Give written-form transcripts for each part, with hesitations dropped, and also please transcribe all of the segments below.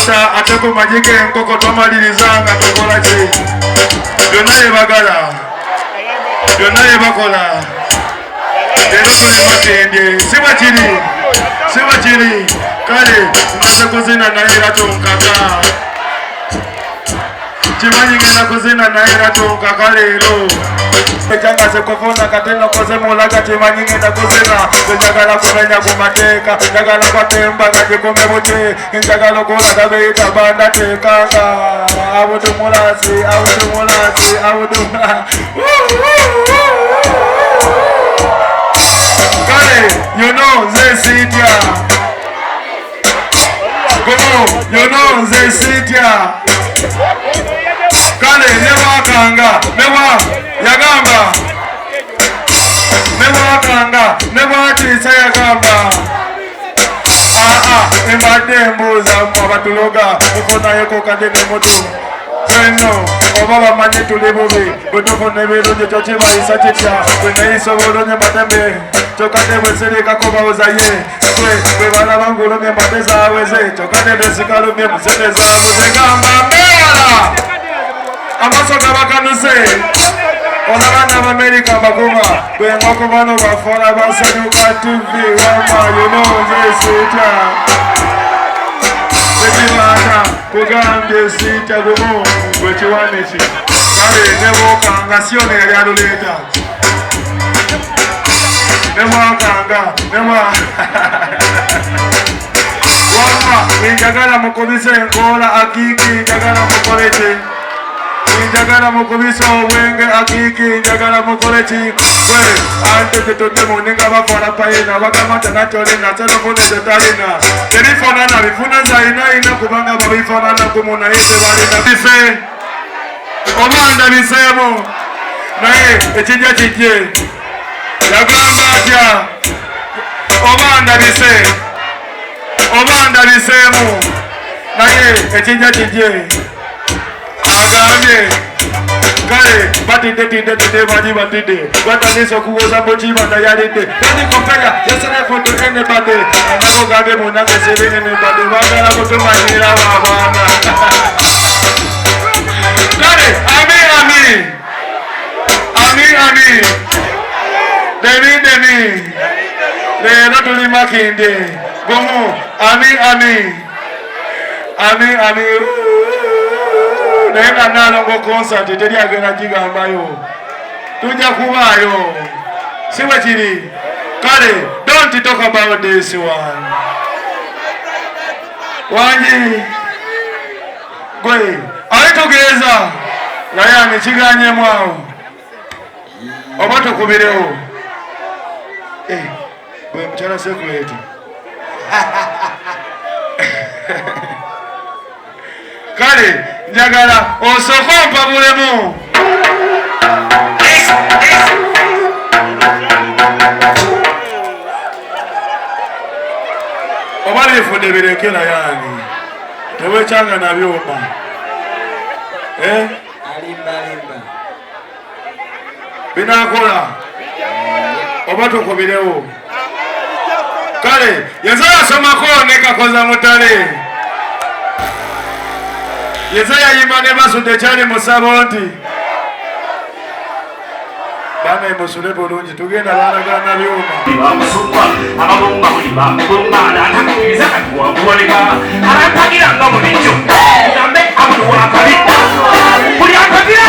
Ata ateko majike nkoko tomalilizanga tukola ki byonna yebagala byonna yebakola leero tuli makindye siba kiri kale nze kuzina naye era tonkaka kimanyi ngenda kuzina naye era tonkaka leero ekyangase kuvuna kati nokoze mulaga kimanyi ngenda kuzina njagala kumenya ku mateeka njagala kwatemba nga gikume buti njagala okulaga beyita banda teekanga abudumulasi kale yono nze sitya gomo yono nze sitya kale newakanga yagamba newakanga newatiisa yagamba embadde embuuza mu abatuloga mufonayeko kadde ne mutu fenno oba bamanyi tuli bubi bwe tufuna ebirungi kyo kibayisa kitya bwe neyisa obulungi mbatembe kyokadde bwe sirikako bawuzaye twe bwe balaba ngulumye mbadde zaweze kyokadde besikalumye musente zabuze gamba mbeera amaso gabakanuse olabana abamerika baguma bwe nkoko bano bafola basanyuka tv wama yononze sita tekibata kugambye sita gumu bwe kiwaniki kale nebokanga sione yali aluleeta nemwakanga wama njagala mukubise enkola akiki njagala mukoleki njagala mukubisa obwenge akiki njagala mukole ki gwe ante tetudde muninga bakola payina bagamba tenakyolina tenofune tetalina terifanana bifuna zainaina kubanga babifanana kumu naye tebalina bise omwanda biseemu naye ekijja kijje yagamba atya obanda biseemu naye ekijja kijje agambye kale batidde baji batidde batandise okuwoza mukibanda yalidde tandikopeya yasenefoto enebade anabo gambe munange sebe enebade bagala kutumanyira babana kale ami demi leero tuli makindye gumu ami naye nga nalongo konsati teri agenda gigambayo tujja kubaayo si bwe kiri kale don't talk about this one wangi gwe alitugeeza naye ani kiganyemu awo oba tukubirewo gwe mukyala sekuleti kale njagala osooka ompabulemu oba bifudde birekera yani tewekyanga nabyoma binakola oba tukubirewo kale yezaya asomako ne kakoza mutale yezaya yimba ne basudde kyali musabo nti bana musule bulungi tugenda balagana byuma bamusumba ababumba buli bamugumba atakubiza kakuwakuwoleka abampagira nga bulijjo gambe abulu wakabita buli akagira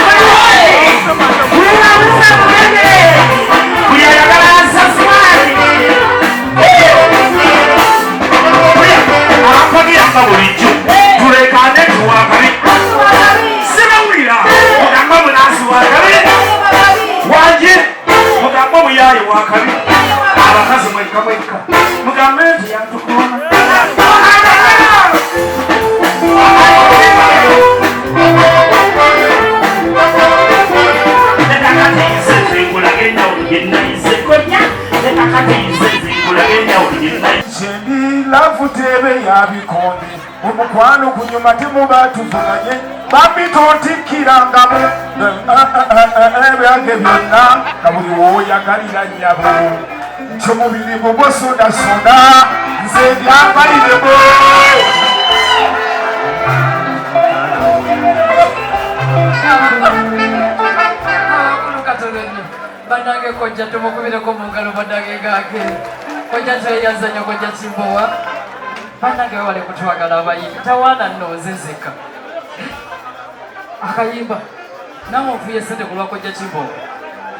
buli ayagala asaswali abampagira nga bulijjo tulekane tuwakabita sibawulira mugamba munasi wakabita wanje mugamba muyaye wakabi abakazi mweka mugambe nti yantukona lavutebe yabikonde omukwano kunyuma temubatuvuganye bambitontkirangamu ebyange byonna nga buli woyagalira nnyabo kyomubiri gugwosondasonda nze byambaliremo Abakulu katono nnyo bannange kojja tumukubireko mu ngalo bannange gake kojja tweyazanya kojja Kimbowa bannange wewale kutwagala abayimbi tawaana nno ozezeka akayimba nawe ofuye sente ku lwa kojja Kimbowa